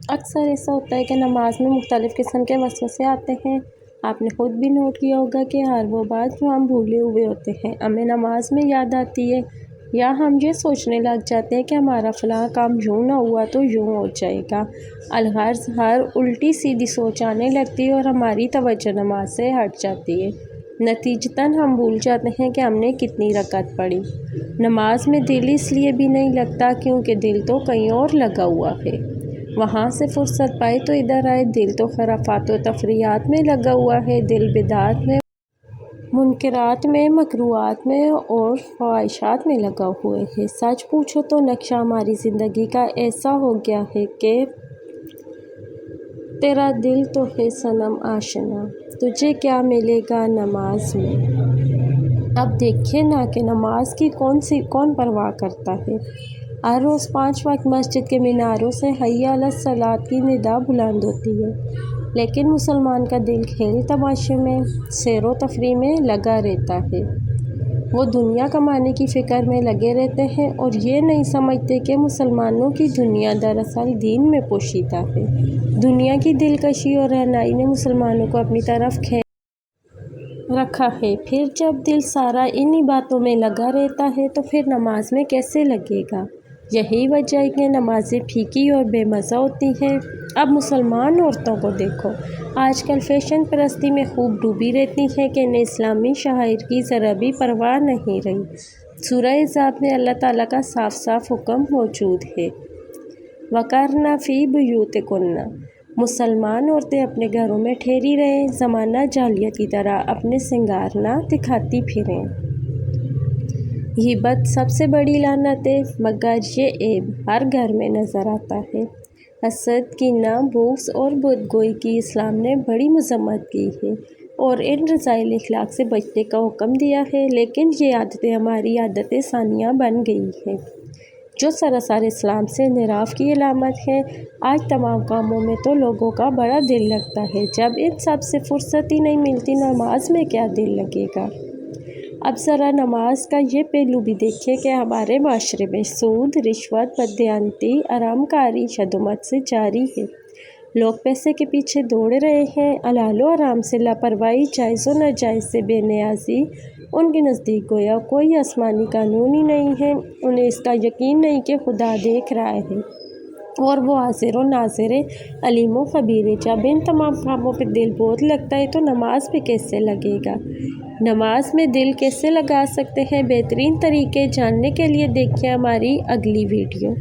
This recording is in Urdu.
اکثر ایسا ہوتا ہے کہ نماز میں مختلف قسم کے وسوسے آتے ہیں۔ آپ نے خود بھی نوٹ کیا ہوگا کہ ہر وہ بات جو ہم بھولے ہوئے ہوتے ہیں ہمیں نماز میں یاد آتی ہے، یا ہم یہ سوچنے لگ جاتے ہیں کہ ہمارا فلاں کام یوں نہ ہوا تو یوں ہو جائے گا۔ الغرض ہر الٹی سیدھی سوچ آنے لگتی ہے اور ہماری توجہ نماز سے ہٹ جاتی ہے۔ نتیجتاً ہم بھول جاتے ہیں کہ ہم نے کتنی رکعت پڑھی۔ نماز میں دل اس لیے بھی نہیں لگتا کیونکہ دل تو کہیں اور لگا ہوا ہے۔ وہاں سے فرصت پائے تو ادھر آئے، دل تو خرافات و تفریحات میں لگا ہوا ہے، دل بدعات میں، منکرات میں، مکروہات میں اور خواہشات میں لگا ہوا ہے۔ سچ پوچھو تو نقشہ ہماری زندگی کا ایسا ہو گیا ہے کہ تیرا دل تو ہے صنم آشنا، تجھے کیا ملے گا نماز میں۔ اب دیکھیے نا کہ نماز کی کون پرواہ کرتا ہے۔ ہر روز 5 وقت مسجد کے میناروں سے حی علی الصلاۃ کی ندا بلند ہوتی ہے، لیکن مسلمان کا دل کھیل تماشے میں، سیر و تفریح میں لگا رہتا ہے۔ وہ دنیا کمانے کی فکر میں لگے رہتے ہیں اور یہ نہیں سمجھتے کہ مسلمانوں کی دنیا دراصل دین میں پوشیدہ ہے۔ دنیا کی دلکشی اور رہنائی نے مسلمانوں کو اپنی طرف کھینچ رکھا ہے۔ پھر جب دل سارا انہی باتوں میں لگا رہتا ہے تو پھر نماز میں کیسے لگے گا؟ یہی وجہ ہے کہ نمازیں پھیکی اور بے مزہ ہوتی ہیں۔ اب مسلمان عورتوں کو دیکھو، آج کل فیشن پرستی میں خوب ڈوبی رہتی ہیں کہ انہیں اسلامی شعائر کی ذرا بھی پرواہ نہیں رہی۔ سورہ احزاب میں اللہ تعالیٰ کا صاف صاف حکم موجود ہے، وَقَرْنَ فِی بُیُوتِکُنَّ، مسلمان عورتیں اپنے گھروں میں ٹھہری رہیں، زمانہ جاہلیت کی طرح اپنے سنگار نہ دکھاتی پھریں۔ غیبت سب سے بڑی لعنت ہے، مگر یہ عیب ہر گھر میں نظر آتا ہے۔ حسد، کینہ، بغض اور بدگوئی کی اسلام نے بڑی مذمت کی ہے اور ان رذائل اخلاق سے بچنے کا حکم دیا ہے، لیکن یہ عادتیں ہماری عادت ثانیہ بن گئی ہیں، جو سراسر اسلام سے انحراف کی علامت ہے۔ آج تمام کاموں میں تو لوگوں کا بڑا دل لگتا ہے، جب ان سب سے فرصت ہی نہیں ملتی، نماز میں کیا دل لگے گا؟ اب ذرا نماز کا یہ پہلو بھی دیکھیں کہ ہمارے معاشرے میں سود، رشوت، بددیانتی، حرام کاری شدومت سے جاری ہے۔ لوگ پیسے کے پیچھے دوڑ رہے ہیں، حلال و حرام سے لاپرواہی، جائز و ناجائز سے بے نیازی، ان کے نزدیک گویا کوئی آسمانی قانون ہی نہیں ہے۔ انہیں اس کا یقین نہیں کہ خدا دیکھ رہا ہے اور وہ حاضر و ناظر ہے، علیم و خبیر ہے۔ جب ان تمام کاموں پہ دل بہت لگتا ہے تو نماز پہ کیسے لگے گا؟ نماز میں دل کیسے لگا سکتے ہیں؟ بہترین طریقے جاننے کے لیے دیکھیں ہماری اگلی ویڈیو۔